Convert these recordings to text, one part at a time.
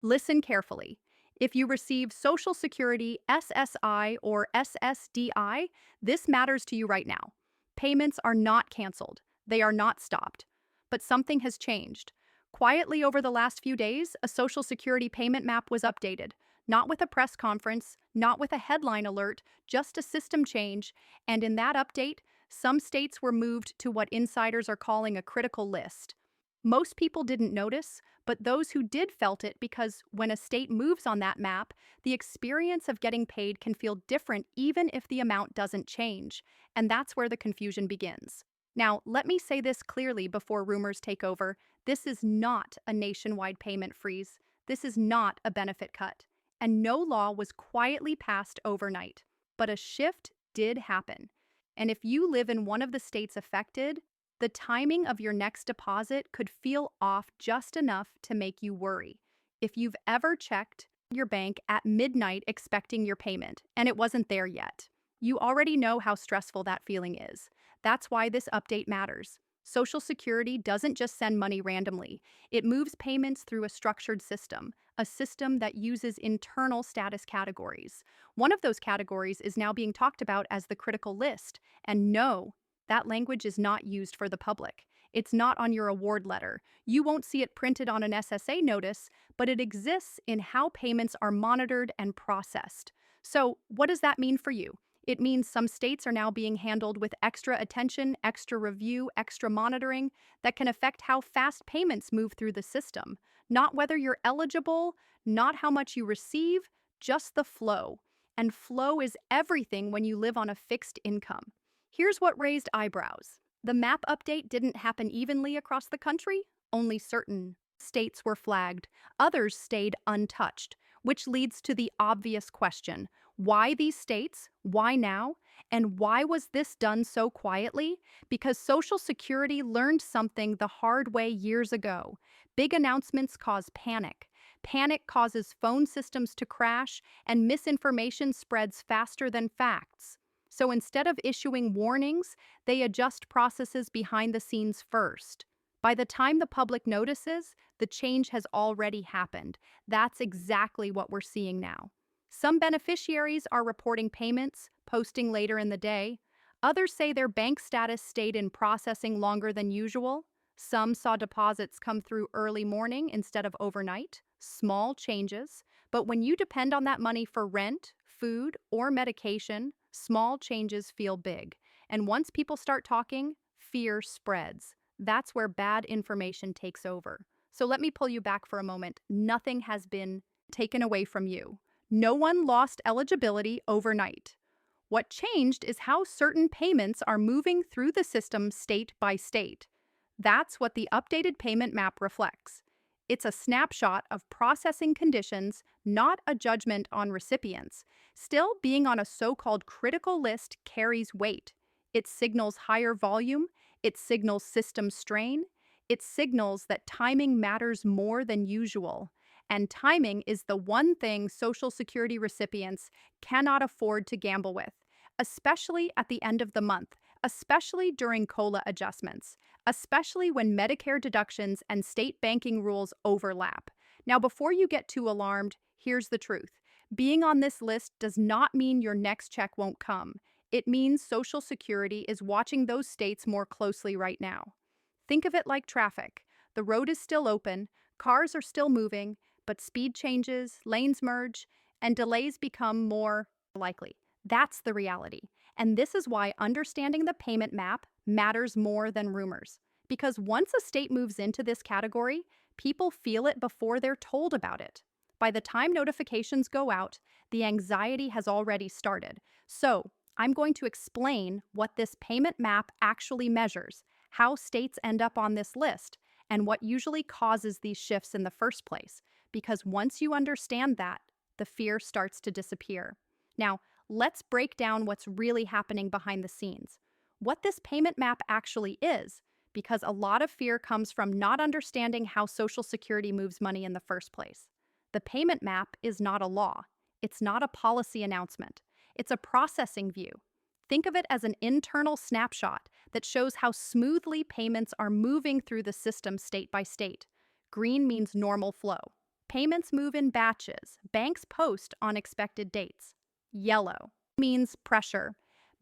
Listen carefully. If you receive Social Security SSI or SSDI, this matters to you right now. Payments are not canceled, they are not stopped. But something has changed. Quietly over the last few days, a Social Security payment map was updated. Not with a press conference, not with a headline alert, just a system change. And in that update, some states were moved to what insiders are calling a critical list. Most people didn't notice, but those who did felt it because when a state moves on that map, the experience of getting paid can feel different even if the amount doesn't change. And that's where the confusion begins. Now, let me say this clearly before rumors take over. This is not a nationwide payment freeze. This is not a benefit cut. And no law was quietly passed overnight. But a shift did happen. And if you live in one of the states affected, the timing of your next deposit could feel off just enough to make you worry. If you've ever checked your bank at midnight expecting your payment and it wasn't there yet, you already know how stressful that feeling is. That's why this update matters. Social Security doesn't just send money randomly, it moves payments through a structured system, a system that uses internal status categories. One of those categories is now being talked about as the critical list, and no, that language is not used for the public. It's not on your award letter. You won't see it printed on an SSA notice, but it exists in how payments are monitored and processed. So, what does that mean for you? It means some states are now being handled with extra attention, extra review, extra monitoring that can affect how fast payments move through the system. Not whether you're eligible, not how much you receive, just the flow. And flow is everything when you live on a fixed income. Here's what raised eyebrows. The map update didn't happen evenly across the country. Only certain states were flagged. Others stayed untouched, which leads to the obvious question. Why these states? Why now? And why was this done so quietly? Because Social Security learned something the hard way years ago. Big announcements cause panic. Panic causes phone systems to crash, and misinformation spreads faster than facts. So instead of issuing warnings, they adjust processes behind the scenes first. By the time the public notices, the change has already happened. That's exactly what we're seeing now. Some beneficiaries are reporting payments, posting later in the day. Others say their bank status stayed in processing longer than usual. Some saw deposits come through early morning instead of overnight. Small changes. But when you depend on that money for rent, food, or medication, small changes feel big. And once people start talking, fear spreads. That's where bad information takes over. So let me pull you back for a moment. Nothing has been taken away from you. No one lost eligibility overnight. What changed is how certain payments are moving through the system state by state. That's what the updated payment map reflects. It's a snapshot of processing conditions, not a judgment on recipients. Still, being on a so-called critical list carries weight. It signals higher volume, it signals system strain, it signals that timing matters more than usual. And timing is the one thing Social Security recipients cannot afford to gamble with, especially at the end of the month, especially during COLA adjustments, especially when Medicare deductions and state banking rules overlap. Now, before you get too alarmed, here's the truth. Being on this list does not mean your next check won't come. It means Social Security is watching those states more closely right now. Think of it like traffic. The road is still open, cars are still moving, but speed changes, lanes merge, and delays become more likely. That's the reality. And this is why understanding the payment map matters more than rumors. Because once a state moves into this category, people feel it before they're told about it. By the time notifications go out, the anxiety has already started. So, I'm going to explain what this payment map actually measures, how states end up on this list, and what usually causes these shifts in the first place. Because once you understand that, the fear starts to disappear. Now, let's break down what's really happening behind the scenes. What this payment map actually is, because a lot of fear comes from not understanding how Social Security moves money in the first place. The payment map is not a law. It's not a policy announcement. It's a processing view. Think of it as an internal snapshot that shows how smoothly payments are moving through the system state by state. Green means normal flow. Payments move in batches. Banks post on expected dates. Yellow means pressure.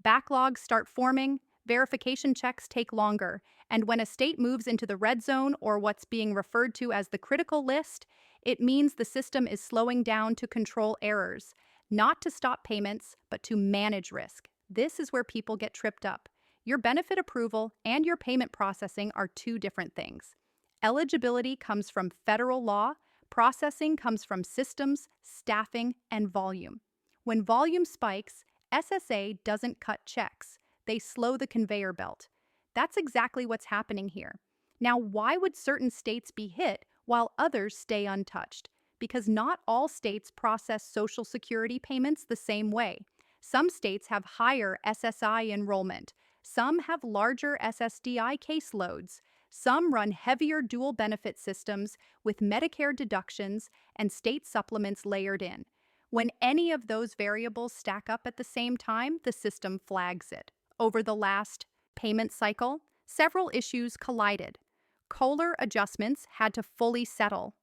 Backlogs start forming, verification checks take longer, and when a state moves into the red zone or what's being referred to as the critical list, it means the system is slowing down to control errors, not to stop payments, but to manage risk. This is where people get tripped up. Your benefit approval and your payment processing are two different things. Eligibility comes from federal law, processing comes from systems, staffing, and volume. When volume spikes, SSA doesn't cut checks. They slow the conveyor belt. That's exactly what's happening here. Now, why would certain states be hit while others stay untouched? Because not all states process Social Security payments the same way. Some states have higher SSI enrollment. Some have larger SSDI caseloads. Some run heavier dual benefit systems with Medicare deductions and state supplements layered in. When any of those variables stack up at the same time, the system flags it. Over the last payment cycle, several issues collided. COLR adjustments had to fully settle.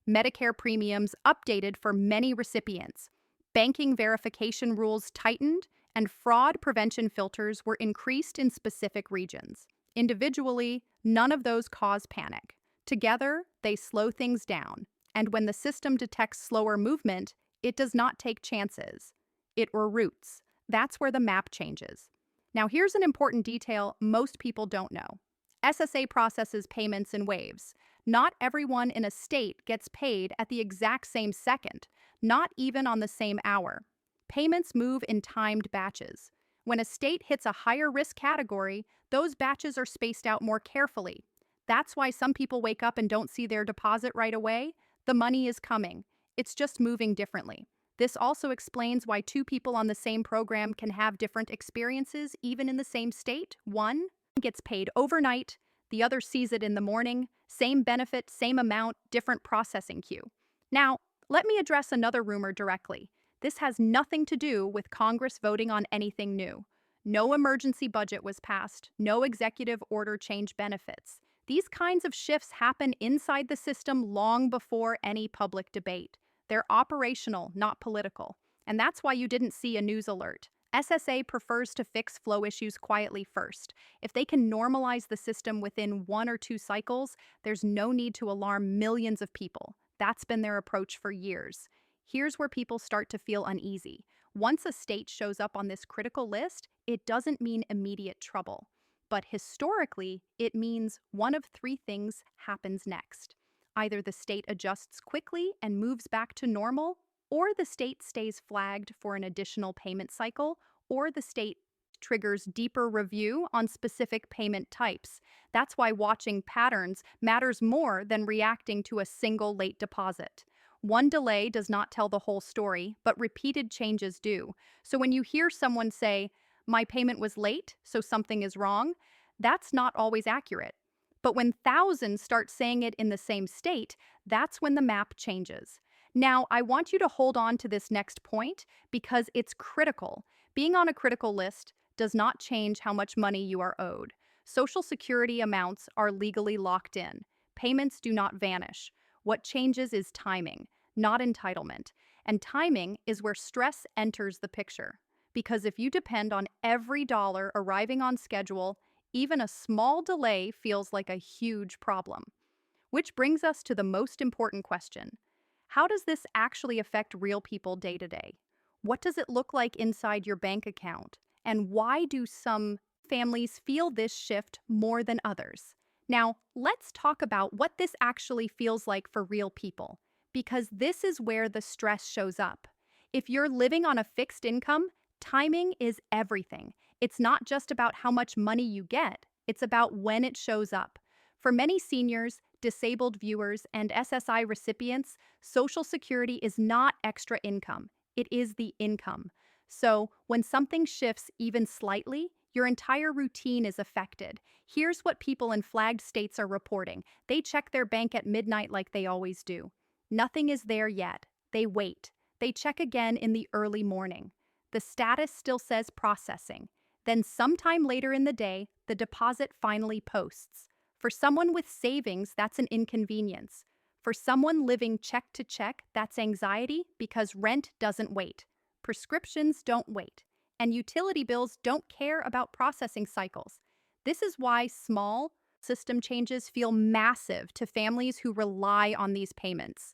Medicare premiums updated for many recipients. Banking verification rules tightened, and fraud prevention filters were increased in specific regions. Individually, none of those cause panic. Together, they slow things down. And when the system detects slower movement, it does not take chances. It reroutes. That's where the map changes. Now, here's an important detail most people don't know. SSA processes payments in waves. Not everyone in a state gets paid at the exact same second, not even on the same hour. Payments move in timed batches. When a state hits a higher risk category, those batches are spaced out more carefully. That's why some people wake up and don't see their deposit right away. The money is coming. It's just moving differently. This also explains why two people on the same program can have different experiences even in the same state. One gets paid overnight, the other sees it in the morning, same benefit, same amount, different processing queue. Now, let me address another rumor directly. This has nothing to do with Congress voting on anything new. No emergency budget was passed, no executive order changed benefits. These kinds of shifts happen inside the system long before any public debate. They're operational, not political. And that's why you didn't see a news alert. SSA prefers to fix flow issues quietly first. If they can normalize the system within 1 or 2 cycles, there's no need to alarm millions of people. That's been their approach for years. Here's where people start to feel uneasy. Once a state shows up on this critical list, it doesn't mean immediate trouble. But historically, it means one of 3 things happens next. Either the state adjusts quickly and moves back to normal, or the state stays flagged for an additional payment cycle, or the state triggers deeper review on specific payment types. That's why watching patterns matters more than reacting to a single late deposit. One delay does not tell the whole story, but repeated changes do. So when you hear someone say, "My payment was late, so something is wrong," that's not always accurate. But when thousands start saying it in the same state, that's when the map changes. Now, I want you to hold on to this next point because it's critical. Being on a critical list does not change how much money you are owed. Social Security amounts are legally locked in. Payments do not vanish. What changes is timing, not entitlement. And timing is where stress enters the picture. Because if you depend on every dollar arriving on schedule, even a small delay feels like a huge problem. Which brings us to the most important question. How does this actually affect real people day to day? What does it look like inside your bank account? And why do some families feel this shift more than others? Now, let's talk about what this actually feels like for real people, because this is where the stress shows up. If you're living on a fixed income, timing is everything. It's not just about how much money you get, it's about when it shows up. For many seniors, disabled viewers, and SSI recipients, Social Security is not extra income. It is the income. So, when something shifts even slightly, your entire routine is affected. Here's what people in flagged states are reporting. They check their bank at midnight like they always do. Nothing is there yet. They wait. They check again in the early morning. The status still says processing. Then sometime later in the day, the deposit finally posts. For someone with savings, that's an inconvenience. For someone living check to check, that's anxiety because rent doesn't wait, prescriptions don't wait, and utility bills don't care about processing cycles. This is why small system changes feel massive to families who rely on these payments.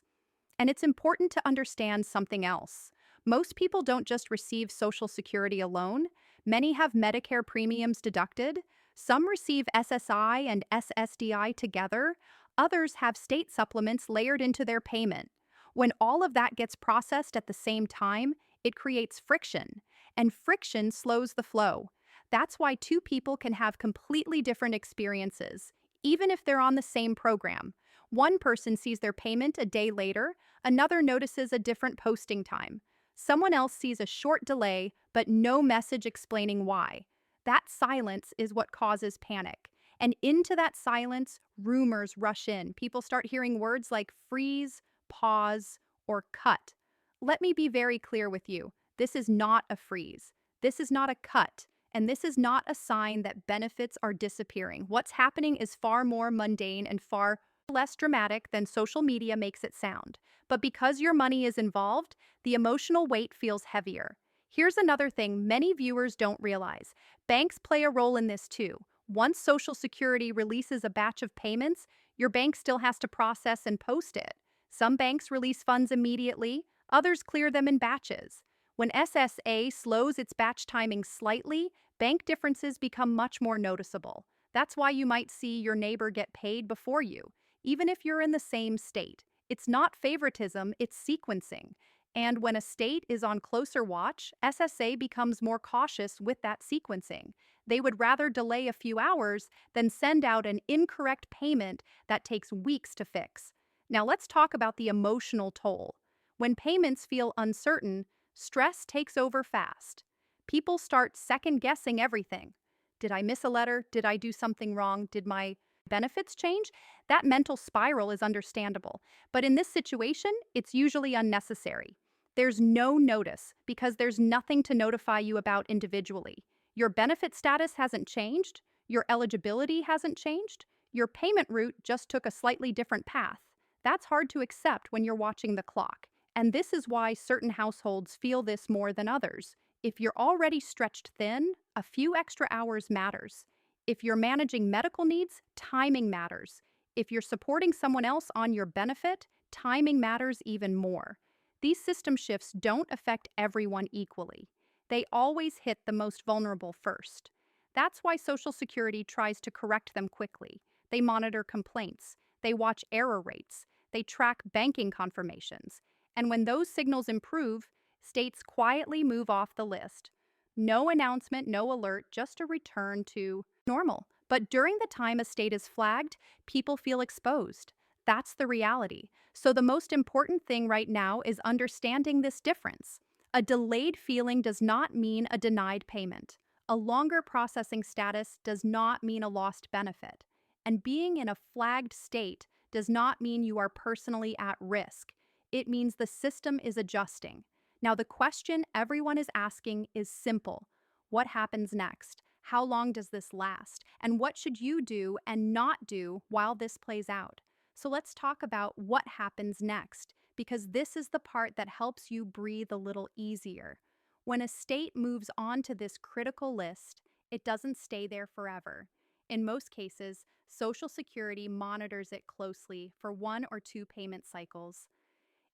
And it's important to understand something else. Most people don't just receive Social Security alone. Many have Medicare premiums deducted. Some receive SSI and SSDI together. Others have state supplements layered into their payment. When all of that gets processed at the same time, it creates friction, and friction slows the flow. That's why two people can have completely different experiences, even if they're on the same program. One person sees their payment a day later, another notices a different posting time. Someone else sees a short delay, but no message explaining why. That silence is what causes panic. And into that silence, rumors rush in. People start hearing words like freeze, pause, or cut. Let me be very clear with you. This is not a freeze. This is not a cut. And this is not a sign that benefits are disappearing. What's happening is far more mundane and far less dramatic than social media makes it sound. But because your money is involved, the emotional weight feels heavier. Here's another thing many viewers don't realize. Banks play a role in this too. Once Social Security releases a batch of payments, your bank still has to process and post it. Some banks release funds immediately, others clear them in batches. When SSA slows its batch timing slightly, bank differences become much more noticeable. That's why you might see your neighbor get paid before you, even if you're in the same state. It's not favoritism, it's sequencing. And when a state is on closer watch, SSA becomes more cautious with that sequencing. They would rather delay a few hours than send out an incorrect payment that takes weeks to fix. Now let's talk about the emotional toll. When payments feel uncertain, stress takes over fast. People start second guessing everything. Did I miss a letter? Did I do something wrong? Did my benefits change? That mental spiral is understandable. But in this situation, it's usually unnecessary. There's no notice because there's nothing to notify you about individually. Your benefit status hasn't changed. Your eligibility hasn't changed. Your payment route just took a slightly different path. That's hard to accept when you're watching the clock. And this is why certain households feel this more than others. If you're already stretched thin, a few extra hours matters. If you're managing medical needs, timing matters. If you're supporting someone else on your benefit, timing matters even more. These system shifts don't affect everyone equally. They always hit the most vulnerable first. That's why Social Security tries to correct them quickly. They monitor complaints. They watch error rates. They track banking confirmations. And when those signals improve, states quietly move off the list. No announcement, no alert, just a return to normal. But during the time a state is flagged, people feel exposed. That's the reality. So the most important thing right now is understanding this difference. A delayed feeling does not mean a denied payment. A longer processing status does not mean a lost benefit. And being in a flagged state does not mean you are personally at risk. It means the system is adjusting. Now, the question everyone is asking is simple. What happens next? How long does this last? And what should you do and not do while this plays out? So let's talk about what happens next, because this is the part that helps you breathe a little easier. When a state moves on to this critical list, it doesn't stay there forever. In most cases, Social Security monitors it closely for 1 or 2 payment cycles.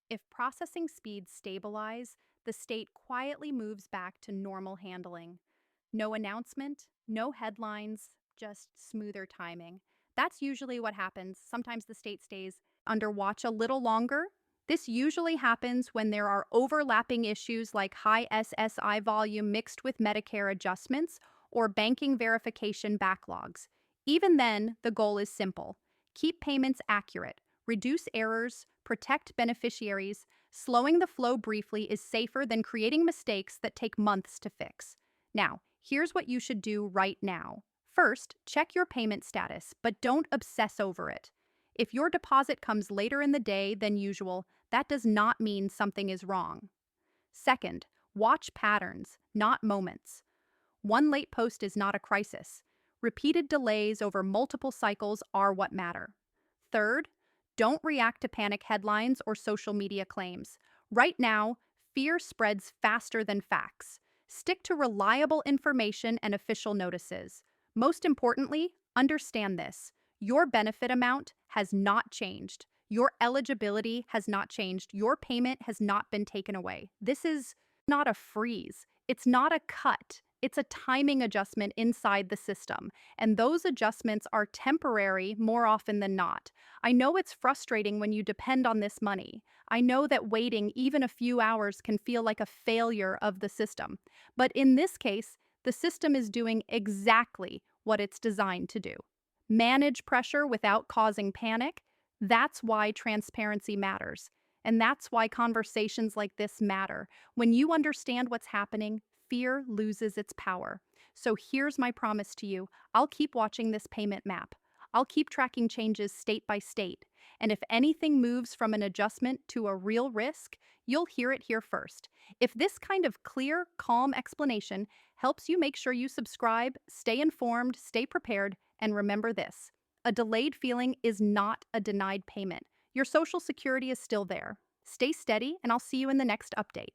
If processing speeds stabilize, the state quietly moves back to normal handling. No announcement, no headlines, just smoother timing. That's usually what happens. Sometimes the state stays under watch a little longer. This usually happens when there are overlapping issues like high SSI volume mixed with Medicare adjustments or banking verification backlogs. Even then, the goal is simple. Keep payments accurate, reduce errors, protect beneficiaries. Slowing the flow briefly is safer than creating mistakes that take months to fix. Now, here's what you should do right now. First, check your payment status, but don't obsess over it. If your deposit comes later in the day than usual, that does not mean something is wrong. Second, watch patterns, not moments. One late post is not a crisis. Repeated delays over multiple cycles are what matter. Third, Don't react to panic headlines or social media claims. Right now, fear spreads faster than facts. Stick to reliable information and official notices. Most importantly, understand this. Your benefit amount has not changed. Your eligibility has not changed. Your payment has not been taken away. This is not a freeze. It's not a cut. It's a timing adjustment inside the system. And those adjustments are temporary more often than not. I know it's frustrating when you depend on this money. I know that waiting even a few hours can feel like a failure of the system. But in this case, the system is doing exactly what it's designed to do. Manage pressure without causing panic. That's why transparency matters. And that's why conversations like this matter. When you understand what's happening, fear loses its power. So here's my promise to you. I'll keep watching this payment map. I'll keep tracking changes state by state. And if anything moves from an adjustment to a real risk, you'll hear it here first. If this kind of clear, calm explanation helps you make sure you subscribe, stay informed, stay prepared, and remember this: a delayed feeling is not a denied payment. Your Social Security is still there. Stay steady, and I'll see you in the next update.